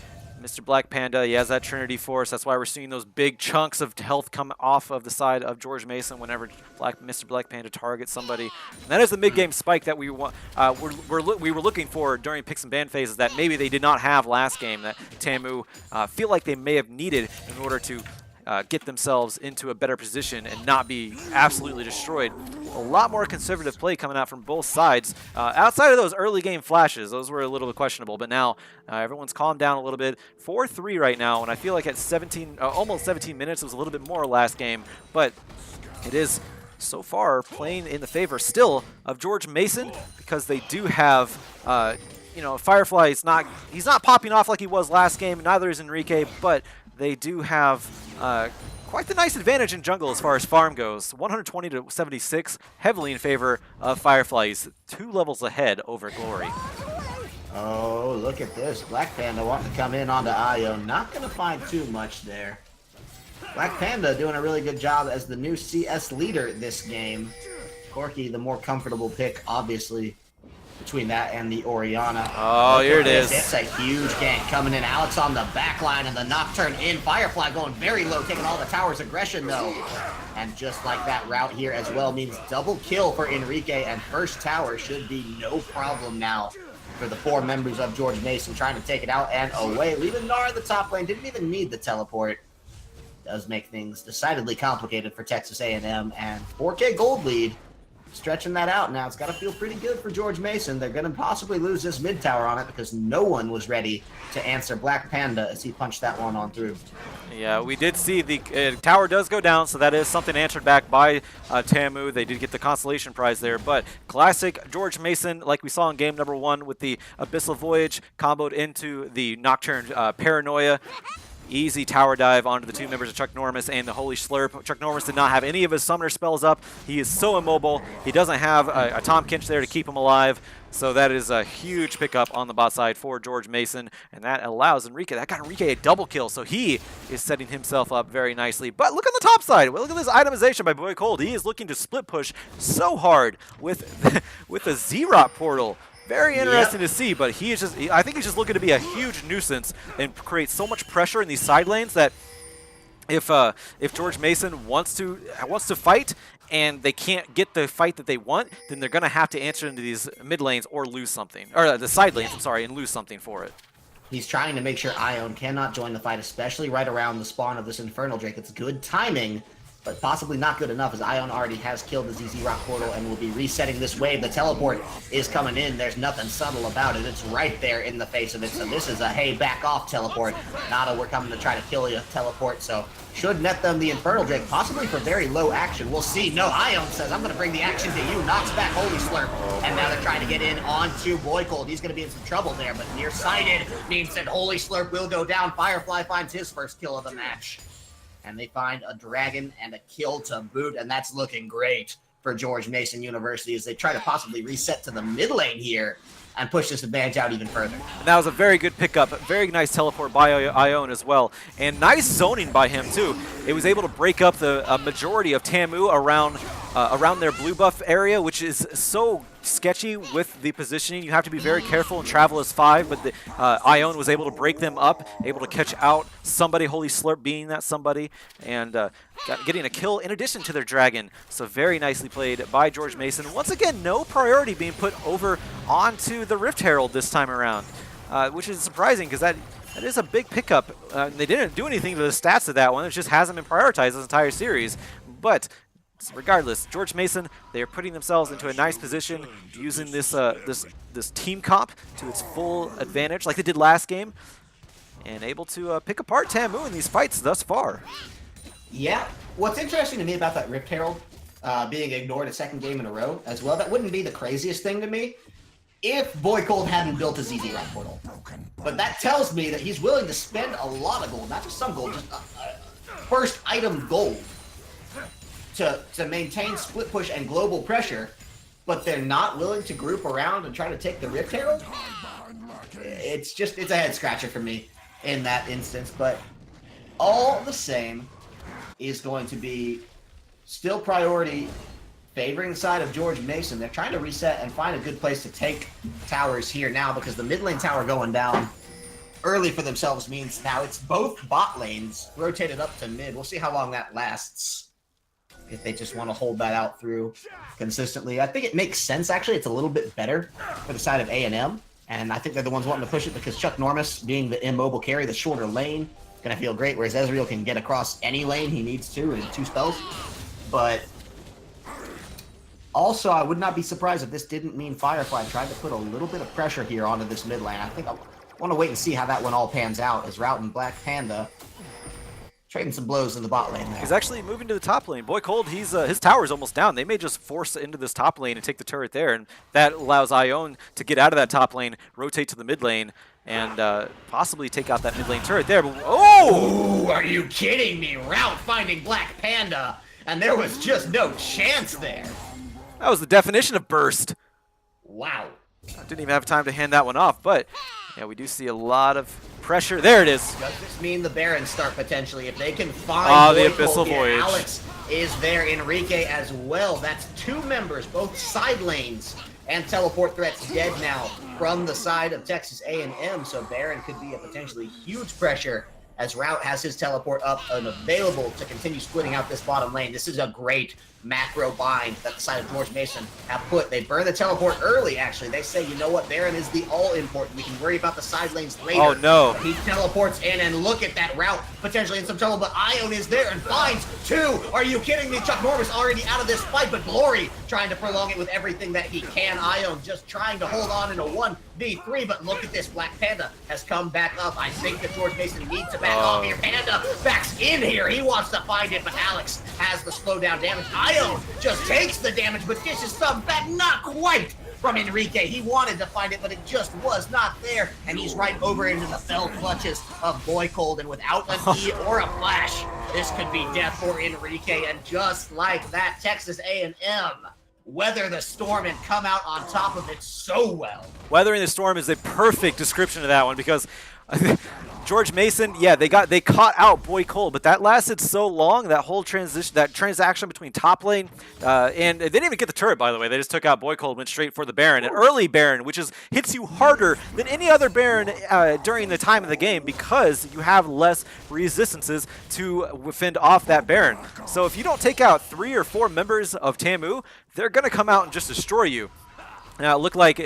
Mr. Black Panda, he has that Trinity Force. That's why we're seeing those big chunks of health come off of the side of George Mason whenever Mr. Black Panda targets somebody. And that is the mid-game spike that we were looking for during picks and ban phases that maybe they did not have last game, that Tamu feel like they may have needed in order to get themselves into a better position and not be absolutely destroyed. A lot more conservative play coming out from both sides. Outside of those early game flashes, those were a little bit questionable, but now everyone's calmed down a little bit. 4-3 right now, and I feel like at almost 17 minutes, it was a little bit more last game, but it is so far playing in the favor still of George Mason because they do have Firefly he's not popping off like he was last game, neither is Enrique, but they do have quite the nice advantage in jungle as far as farm goes. 120 to 76, heavily in favor of Fireflies, 2 levels ahead over Glory. Oh, look at this. Black Panda wanting to come in onto Io. Not going to find too much there. Black Panda doing a really good job as the new CS leader this game. Corki, the more comfortable pick, obviously, between that and the Orianna. Oh, here it is. It's a huge gank coming in. Alex on the back line and the Nocturne in. Firefly going very low, taking all the tower's aggression, though. And just like that, Route here as well means double kill for Enrique, and first tower should be no problem now for the 4 members of George Mason trying to take it out and away. Leaving Nara in the top lane. Didn't even need the teleport. does make things decidedly complicated for Texas A&M, and 4K gold lead. Stretching that out now. It's got to feel pretty good for George Mason. They're going to possibly lose this mid tower on it because no one was ready to answer Black Panda as he punched that one on through. Yeah, we did see the tower does go down, so that is something answered back by Tamu. They did get the consolation prize there, but classic George Mason, like we saw in game number 1 with the Abyssal Voyage, comboed into the Nocturne Paranoia. Easy tower dive onto the 2 members of Chuck Norris and the Holy Slurp. Chuck Norris did not have any of his summoner spells up. He is so immobile. He doesn't have a Tom Kinch there to keep him alive. So that is a huge pickup on the bot side for George Mason. And that allows Enrique. That got Enrique a double kill. So he is setting himself up very nicely. But look on the top side. Look at this itemization by Boy Cold. He is looking to split push so hard with, with the Z-Rot portal. Very interesting to see, but he is just, I think he's just looking to be a huge nuisance and create so much pressure in these side lanes that if George Mason wants to fight and they can't get the fight that they want, then they're going to have to answer into these mid lanes or lose something. Or the side lanes, I'm sorry, and lose something for it. He's trying to make sure Ion cannot join the fight, especially right around the spawn of this Infernal Drake. It's good timing, but possibly not good enough, as Ion already has killed the ZZ Rock portal and will be resetting this wave. The teleport is coming in. There's nothing subtle about it. It's right there in the face of it. So this is a hey, back off teleport. Not a we're coming to try to kill you teleport. So should net them the Infernal Drake, possibly for very low action. We'll see. No, Ion says, I'm going to bring the action to you. Knocks back Holy Slurp. And now they're trying to get in onto Boy Cold. He's going to be in some trouble there, but nearsighted means that Holy Slurp will go down. Firefly finds his first kill of the match. And they find a dragon and a kill to boot, and that's looking great for George Mason University as they try to possibly reset to the mid lane here and push this advantage out even further. And that was a very good pickup, very nice teleport by Ion as well, and nice zoning by him too. It was able to break up the majority of Tamu around their blue buff area, which is so sketchy with the positioning. You have to be very careful and travel as 5, but the Ion was able to break them up, able to catch out somebody, Holy Slurp being that somebody, and getting a kill in addition to their dragon. So very nicely played by George Mason. Once again, no priority being put over onto the Rift Herald this time around, which is surprising because that is a big pickup. They didn't do anything to the stats of that one. It just hasn't been prioritized this entire series, but regardless, George Mason, they are putting themselves into a nice position using this this team comp to its full advantage like they did last game, and able to pick apart Tamu in these fights thus far. Yeah, what's interesting to me about that Rift Herald being ignored a second game in a row as well, that wouldn't be the craziest thing to me if Boy Cold hadn't built a ZZ Rock portal. But that tells me that he's willing to spend a lot of gold, not just some gold, just first item gold, to maintain split push and global pressure, but they're not willing to group around and try to take the Rift Herald? It's a head scratcher for me in that instance, but all the same is going to be still priority favoring the side of George Mason. They're trying to reset and find a good place to take towers here now, because the mid lane tower going down early for themselves means now it's both bot lanes rotated up to mid. We'll see how long that lasts, if they just want to hold that out through consistently. I think it makes sense, actually. It's a little bit better for the side of A&M, and I think they're the ones wanting to push it because Chuck Norris, being the immobile carry, the shorter lane, is going to feel great, whereas Ezreal can get across any lane he needs to in 2 spells. But also, I would not be surprised if this didn't mean Firefly tried to put a little bit of pressure here onto this mid lane. I think I want to wait and see how that one all pans out, as Route and Black Panda trading some blows in the bot lane there. He's actually moving to the top lane. Boy Cold, his tower's almost down. They may just force into this top lane and take the turret there, and that allows Ion to get out of that top lane, rotate to the mid lane, and possibly take out that mid lane turret there. But, oh! Ooh, are you kidding me? Route finding Black Panda, and there was just no chance there. That was the definition of burst. Wow. I didn't even have time to hand that one off, but yeah, we do see a lot of pressure. There it is. Does this mean the Barons start potentially? If they can find the Abyssal Voyage. Alex is there, Enrique as well. That's 2 members, both side lanes, and teleport threats dead now from the side of Texas A&M, so Baron could be a potentially huge pressure as Route has his teleport up and available to continue splitting out this bottom lane. This is a great macro bind that the side of George Mason have put. They burn the teleport early, actually. They say, you know what, Baron is the all-important. We can worry about the side lanes later. Oh, no. He teleports in, and look at that Route potentially in some trouble, but Ion is there and finds two. Are you kidding me? Chuck Norris already out of this fight, but Glory trying to prolong it with everything that he can. Ion just trying to hold on in a 1v3, but look at this. Black Panda has come back up. I think that George Mason needs to back off here. Panda backs in here. He wants to find it, but Alex has the slowdown damage. Ion just takes the damage, but dishes some back, not quite from Enrique. He wanted to find it, but it just was not there, and he's right over into the fell clutches of Boy Cold, and without an E or a flash, this could be death for Enrique, and just like that, Texas A&M weather the storm and come out on top of it so well. Weathering the storm is a perfect description of that one, because George Mason, yeah, they caught out Boy Cold, but that lasted so long, that whole transaction between top lane, and they didn't even get the turret, by the way. They just took out Boy Cold, went straight for the Baron, an early Baron, which hits you harder than any other Baron during the time of the game, because you have less resistances to fend off that Baron. So if you don't take out 3 or 4 members of Tamu, they're going to come out and just destroy you. Now, it looked like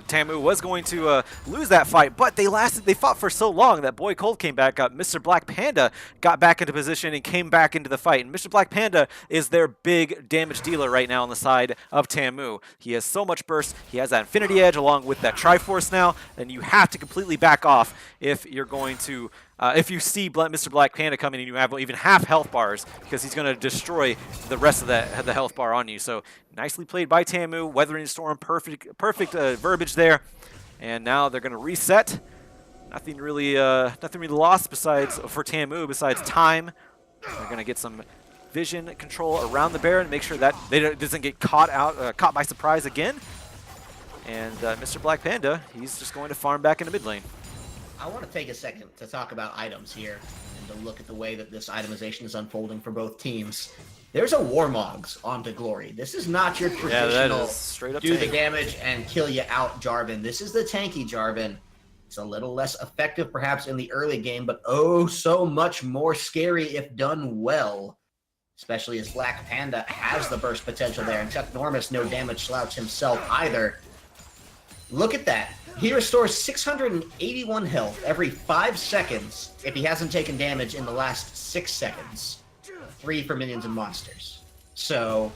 Tamu was going to lose that fight, but they fought for so long that Boy Cold came back up. Mr. Black Panda got back into position and came back into the fight. And Mr. Black Panda is their big damage dealer right now on the side of Tamu. He has so much burst. He has that Infinity Edge along with that Triforce now, and you have to completely back off if you're going to if you see Mr. Black Panda coming and you have even half health bars, because he's going to destroy the rest of the health bar on you. So nicely played by Tamu, weathering the storm, perfect verbiage there. And now they're going to reset. Nothing really lost for Tamu besides time. They're going to get some vision control around the Baron, make sure that they doesn't get caught by surprise again. And Mr. Black Panda, he's just going to farm back into mid lane. I want to take a second to talk about items here and to look at the way that this itemization is unfolding for both teams. There's a Warmogs onto Glory. This is not your traditional straight up do tank. the damage and kill you out Jarvan. This is the tanky Jarvan. It's a little less effective perhaps in the early game, but oh so much more scary if done well. Especially as Black Panda has the burst potential there, and Chuck Norris no damage slouch himself either. Look at that. He restores 681 health every 5 seconds if he hasn't taken damage in the last 6 seconds. 3 for minions and monsters. So,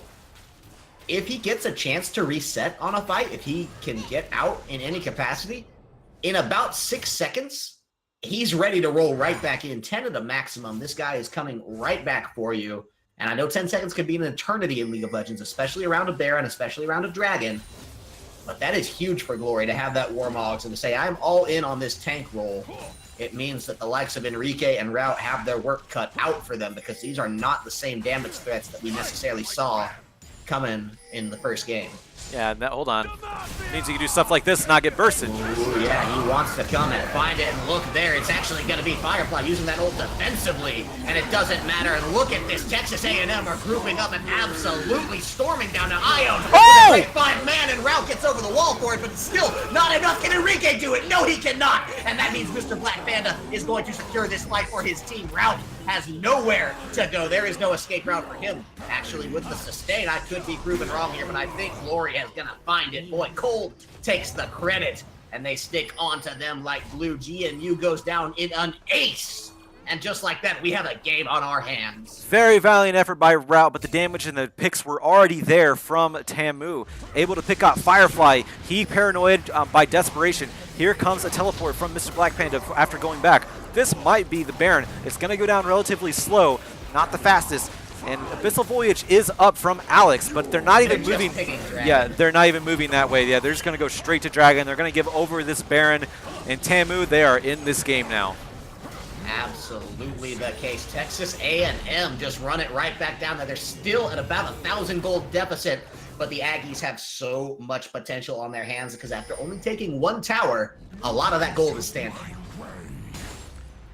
if he gets a chance to reset on a fight, if he can get out in any capacity, in about 6 seconds, he's ready to roll right back in. 10 at a maximum. This guy is coming right back for you. And I know 10 seconds could be an eternity in League of Legends, especially around a Baron, especially around a Dragon. But that is huge for Glory to have that Warmogs and to say, I'm all in on this tank role. It means that the likes of Enrique and Route have their work cut out for them, because these are not the same damage threats that we necessarily saw coming in the first game. Yeah, hold on. Means you can do stuff like this and not get bursted. Ooh, yeah, he wants to come and find it, and look there, it's actually going to be Firefly using that ult defensively, and it doesn't matter. And look at this, Texas A&M are grouping up and absolutely storming down to Ion. Oh! With a great 5-man, and Route gets over the wall for it, but it's still not enough. Can Enrique do it? No, he cannot. And that means Mr. Black Panda is going to secure this fight for his team. Route has nowhere to go. There is no escape route for him. Actually, with the sustain, I could be proven wrong here, but I think Glory is going to find it. Boy, Cold takes the credit, and they stick onto them like glue. GNU goes down in an ace. And just like that, we have a game on our hands. Very valiant effort by Route, but the damage and the picks were already there from Tamu. Able to pick out Firefly. He paranoid by desperation. Here comes a teleport from Mr. Black Panda after going back. This might be the Baron. It's going to go down relatively slow, not the fastest. And Abyssal Voyage is up from Alex, but they're not even moving. Yeah, they're not even moving that way. Yeah, they're just going to go straight to Dragon. They're going to give over this Baron. And Tamu, they are in this game now. Absolutely the case. Texas A&M just run it right back down there. They're still at about 1,000 gold deficit, but the Aggies have so much potential on their hands because after only taking 1 tower, a lot of that gold is standing.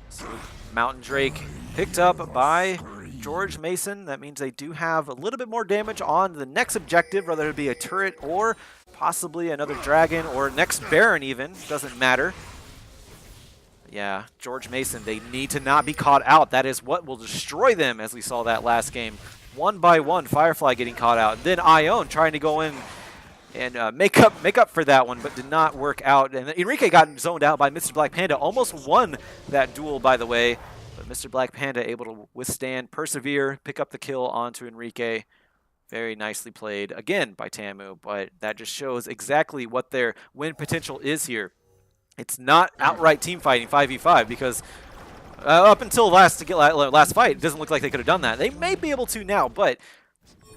So Mountain Drake picked up by George Mason. That means they do have a little bit more damage on the next objective, whether it be a turret or possibly another dragon or next Baron even. Doesn't matter. Yeah, George Mason, they need to not be caught out. That is what will destroy them, as we saw that last game. One by one, Firefly getting caught out. And then Ione trying to go in and make up for that one, but did not work out. And Enrique got zoned out by Mr. Black Panda. Almost won that duel, by the way. But Mr. Black Panda able to withstand, persevere, pick up the kill onto Enrique. Very nicely played, again, by Tamu. But that just shows exactly what their win potential is here. It's not outright team fighting 5v5 because up until last fight, it doesn't look like they could have done that. They may be able to now, but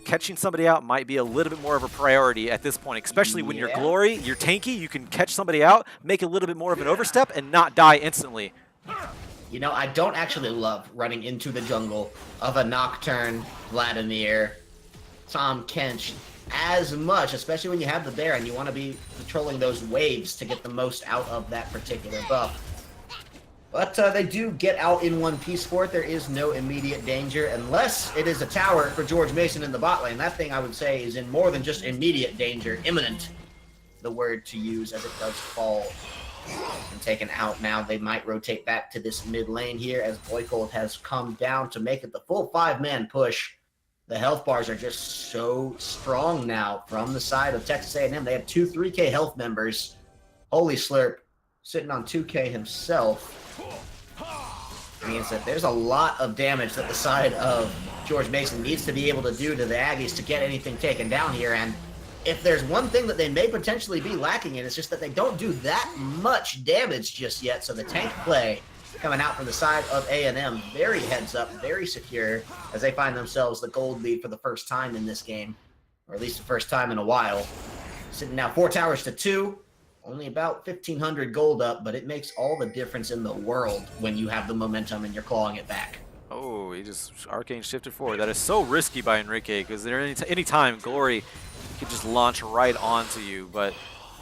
catching somebody out might be a little bit more of a priority at this point, especially when you're Glory, you're tanky, you can catch somebody out, make a little bit more of an overstep, and not die instantly. You know, I don't actually love running into the jungle of a Nocturne, Vladimir, Tahm Kench as much, especially when you have the bear and you want to be patrolling those waves to get the most out of that particular buff. But they do get out in one piece for it. There is no immediate danger unless it is a tower for George Mason in the bot lane. That thing, I would say, is in more than just immediate danger. Imminent, the word to use, as it does fall and taken out. Now they might rotate back to this mid lane here as Boykold has come down to make it the full 5-man push. The health bars are just so strong now from the side of Texas A&M. They have 2 3K health members. Holy Slurp sitting on 2K himself. Means that there's a lot of damage that the side of George Mason needs to be able to do to the Aggies to get anything taken down here. And if there's one thing that they may potentially be lacking in, it's just that they don't do that much damage just yet. So the tank play coming out from the side of A&M, very heads up, very secure, as they find themselves the gold lead for the first time in this game, or at least the first time in a while. Sitting now 4 towers to 2. Only about 1,500 gold up, but it makes all the difference in the world when you have the momentum and you're clawing it back. Oh, he just arcane shifted forward. That is so risky by Enrique because there any time Glory could just launch right onto you. But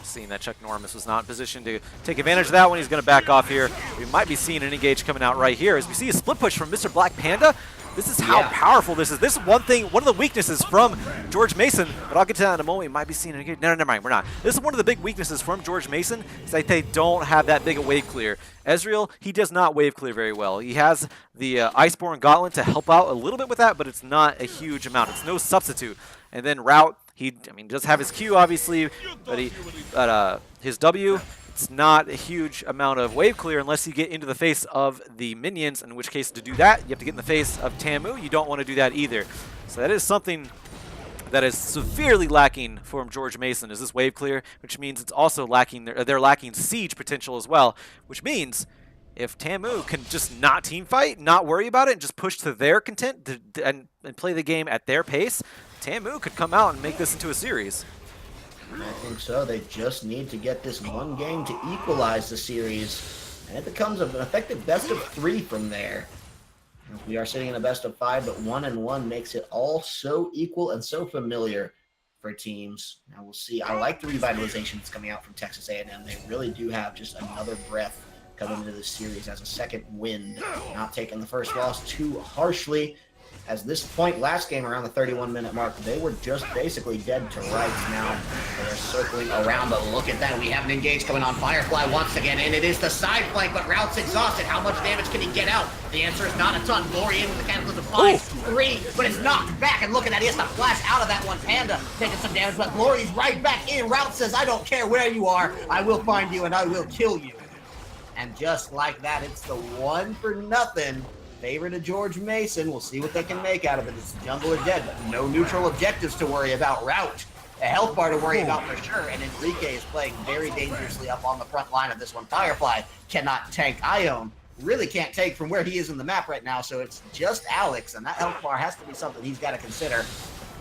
seeing that Chuck Norris was not in position to take advantage of that one, he's going to back off here. We might be seeing an engage coming out right here as we see a split push from Mr. Black Panda. This is how powerful this is. This is one of the weaknesses from George Mason, but I'll get to that in a moment. We might be seeing it again. No, never mind, we're not. This is one of the big weaknesses from George Mason, is that they don't have that big a wave clear. Ezreal, he does not wave clear very well. He has the Iceborne Gauntlet to help out a little bit with that, but it's not a huge amount. It's no substitute. And then Route, he does have his Q, obviously, but his W, it's not a huge amount of wave clear unless you get into the face of the minions, in which case to do that, you have to get in the face of Tamu. You don't want to do that either. So that is something that is severely lacking from George Mason, is this wave clear, which means it's also lacking, they're lacking siege potential as well, which means if Tamu can just not team fight, not worry about it, and just push to their content and play the game at their pace, Tamu could come out and make this into a series. I think so. They just need to get this one game to equalize the series, and it becomes an effective best of 3 from there. We are sitting in a best of 5, but 1-1 makes it all so equal and so familiar for teams. Now we'll see. I like the revitalization that's coming out from Texas A&M. They really do have just another breath coming into this series as a second wind, not taking the first loss too harshly. As this point last game, around the 31-minute mark, they were just basically dead to rights. Now they're circling around, but look at that. We have an engage coming on. Firefly wants to get in. It is the side flank, but Route's exhausted. How much damage can he get out? The answer is not a ton. Glory in with the Cataclysm 5-3, but it's knocked back. And look at that. He has to flash out of that one. Panda taking some damage, but Glory's right back in. Route says, I don't care where you are. I will find you and I will kill you. And just like that, it's the 1-0 favorite of George Mason. We'll see what they can make out of it. It's jungle or dead, but no neutral objectives to worry about. Route, a health bar to worry about for sure, and Enrique is playing very dangerously up on the front line of this one. Firefly cannot tank. Ione really can't take from where he is in the map right now, so it's just Alex, and that health bar has to be something he's got to consider.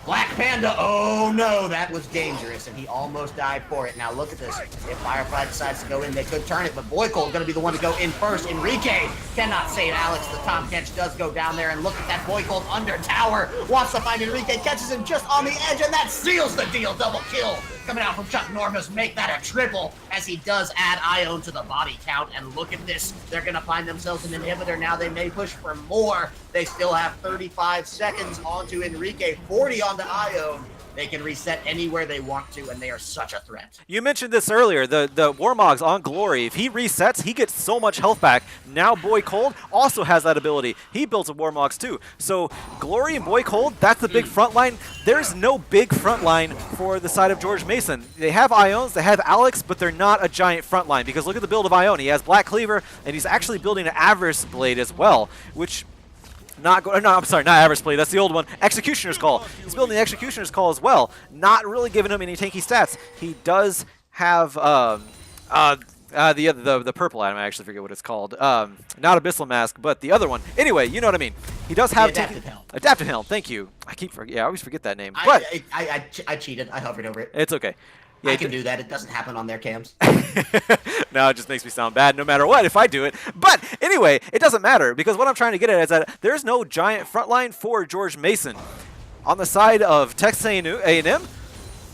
Black Panda, oh no, that was dangerous, and he almost died for it. Now look at this. If Firefly decides to go in, they could turn it, but Boykold going to be the one to go in first. Enrique cannot save Alex. The Tahm Kench does go down there, and look at that. Boykold under tower, wants to find Enrique, catches him just on the edge, and that seals the deal. Double kill coming out from Chuck Norris, make that a triple, as he does add Ione to the body count. And look at this, they're going to find themselves an inhibitor now. They may push for more. They still have 35 seconds onto Enrique, 40 onto Ione. They can reset anywhere they want to, and they are such a threat. You mentioned this earlier, the Warmogs on Glory. If he resets, he gets so much health back. Now Boy Cold also has that ability. He builds a Warmogs too. So Glory and Boy Cold, that's the big front line. There's no big front line for the side of George Mason. They have Iones, they have Alex, but they're not a giant front line because look at the build of Ione. He has Black Cleaver, and he's actually building an Avarice Blade as well, which... no, I'm sorry, not Avarice Blade, that's the old one. Executioner's Call. He's building the Executioner's Call as well. Not really giving him any tanky stats. He does have the purple item, I actually forget what it's called. Not Abyssal Mask, but the other one. Anyway, you know what I mean. He does have Adaptive Helm. Adaptive Helm, thank you. I always forget that name. I But cheated. I hovered over it. it's okay. Yeah, I can do that. It doesn't happen on their cams. No, it just makes me sound bad no matter what if I do it. But anyway, it doesn't matter because what I'm trying to get at is that there's no giant front line for George Mason. On the side of Texas A&M,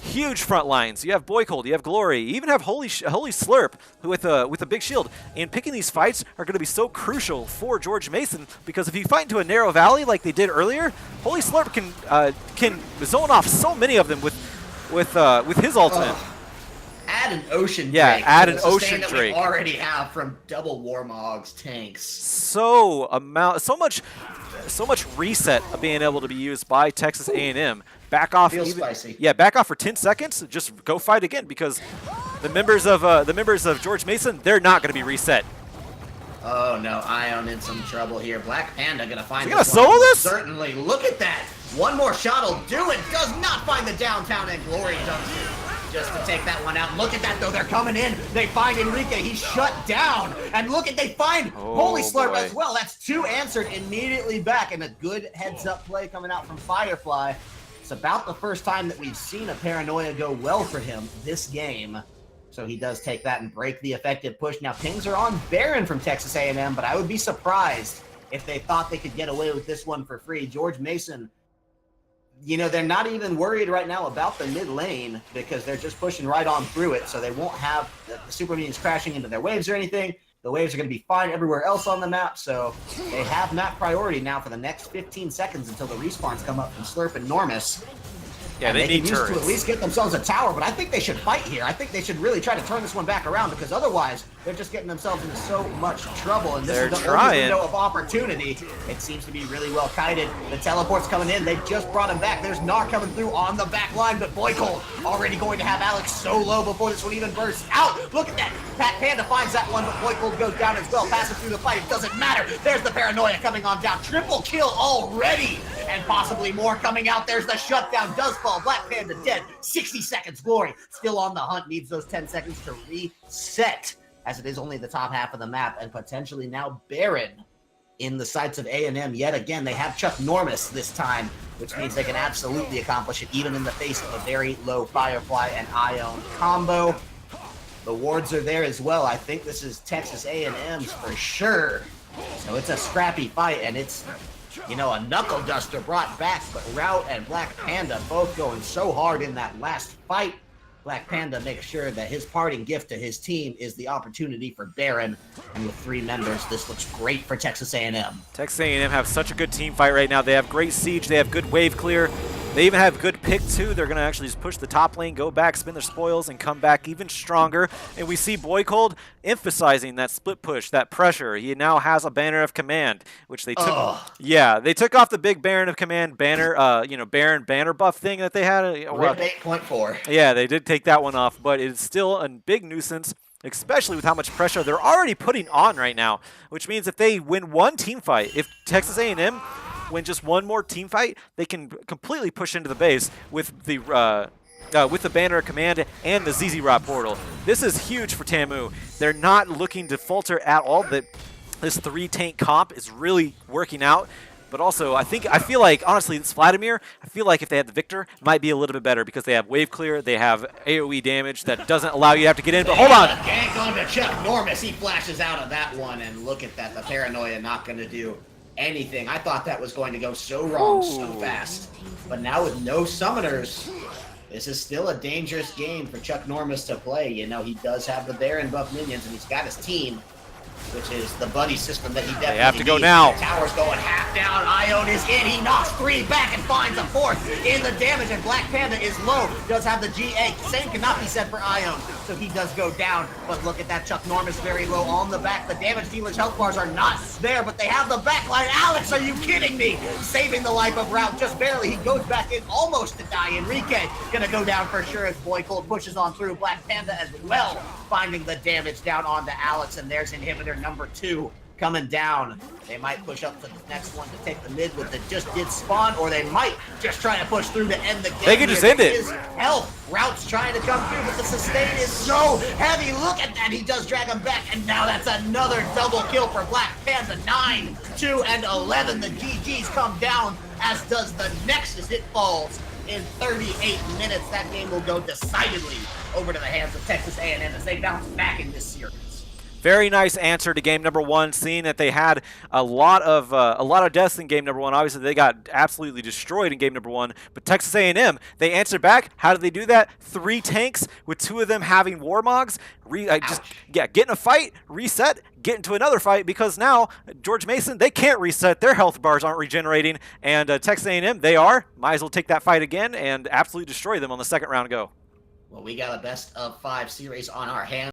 huge front lines. You have Boy Cold, you have Glory, you even have Holy Slurp with a big shield. And picking these fights are going to be so crucial for George Mason because if you fight into a narrow valley like they did earlier, Holy Slurp can zone off so many of them with his ultimate. Add an Ocean Drake. Yeah, add an to the Ocean that Drake. We already have from double Warmogs tanks. So much reset of being able to be used by Texas A&M. Back off. Feels spicy. Yeah, back off for 10 seconds. Just go fight again because the members of George Mason, they're not going to be reset. Oh no, Ion in some trouble here. Black Panda gonna find. Is he gonna solo this? Certainly. Look at that. One more shot will do it. Does not find the downtown, and Glory does it. Just to take that one out. Look at that though. They're coming in. They find Enrique. He's shut down. And look at they find Holy Slurp as well. That's 2 answered immediately back, and a good heads-up play coming out from Firefly. It's about the first time that we've seen a Paranoia go well for him this game. So he does take that and break the effective push. Now pings are on Baron from Texas A&M, but I would be surprised if they thought they could get away with this one for free. George Mason, you know, they're not even worried right now about the mid lane because they're just pushing right on through it. So they won't have the super minions crashing into their waves or anything. The waves are going to be fine everywhere else on the map. So they have map priority now for the next 15 seconds until the respawns come up from Slurp and Normus. Yeah, and they need can use turrets. to at least get themselves a tower, but I think they should fight here. I think they should really try to turn this one back around because otherwise they're just getting themselves into so much trouble. And this is the only window of opportunity. It seems to be really well kited. The teleport's coming in. They just brought him back. There's Gnar coming through on the back line, but Boy Cold already going to have Alex so low before this one even bursts out. Look at that. Pat Panda finds that one, but Boy Cold goes down as well. Passing through the fight. It doesn't matter. There's the Paranoia coming on down. Triple kill already. And possibly more coming out. There's the shutdown. Does fall. Black Panda dead. 60 seconds. Glory still on the hunt. Needs those 10 seconds to reset, as it is only the top half of the map. And potentially now Baron in the sights of A&M yet again. They have Chuck Normus this time, which means they can absolutely accomplish it even in the face of a very low Firefly and Ion combo. The wards are there as well. I think this is Texas A&M's for sure. So it's a scrappy fight, and it's, you know, a knuckle duster brought back, but Route and Black Panda both going so hard in that last fight. Black Panda makes sure that his parting gift to his team is the opportunity for Baron, and with 3 members, this looks great for Texas A&M. Texas A&M have such a good team fight right now. They have great siege. They have good wave clear. They even have good pick, too. They're going to actually just push the top lane, go back, spin their spoils, and come back even stronger. And we see Boy Cold emphasizing that split push, that pressure. He now has a banner of command, which they took. Yeah, they took off the big Baron of command banner, Baron banner buff thing that they had. RIP 8.4. Yeah, they did take that one off, but it's still a big nuisance, especially with how much pressure they're already putting on right now, which means if they win one team fight, if Texas A&M win just one more team fight, they can completely push into the base with the banner of command and the ZZ Rot portal. This is huge for Tamu. They're not looking to falter at all. This 3-tank comp is really working out. But also, I feel like, honestly, it's Vladimir. I feel like if they had the Victor, it might be a little bit better because they have wave clear, they have AoE damage that doesn't allow you to have to get in. But hold on. Gank on to Chuck Normus. He flashes out of that one, and look at that. The Paranoia not going to do anything. I thought that was going to go so wrong so fast. But now with no summoners, this is still a dangerous game for Chuck Normus to play. You know, he does have the Baron buff minions, and he's got his team. which is the buddy system that he definitely have to go needs. now. Tower's going half down. Ione is in. He knocks 3 back and finds a 4th in the damage, and Black Panda is low. Does have the GA. Same cannot be said for Ione, so he does go down. But look at that. Chuck Norris very low on the back. The damage dealer's health bars are not there, but they have the backline. Alex, are you kidding me? Saving the life of Route just barely. He goes back in almost to die. Enrique gonna go down for sure as Boy Cold pushes on through. Black Panda as well, finding the damage down onto Alex, and there's inhibitor number 2 coming down. They might push up to the next one to take the mid with the just did spawn, or they might just try to push through to end the game. They can just end it. His health. Routes trying to come through, but the sustain is so heavy. Look at that. He does drag him back, and now that's another double kill for Black Panda. 9, 2, and 11. The GGs come down, as does the Nexus. It falls in 38 minutes. That game will go decidedly over to the hands of Texas A&M as they bounce back in this series. Very nice answer to game number 1, seeing that they had a lot of deaths in game number 1. Obviously, they got absolutely destroyed in game number 1. But Texas A&M, they answered back. How did they do that? 3 tanks with 2 of them having Warmogs. Get in a fight, reset, get into another fight, because now George Mason, they can't reset. Their health bars aren't regenerating, and Texas A&M, they are. Might as well take that fight again and absolutely destroy them on the second round go. Well, we got a best of 5 series on our hands.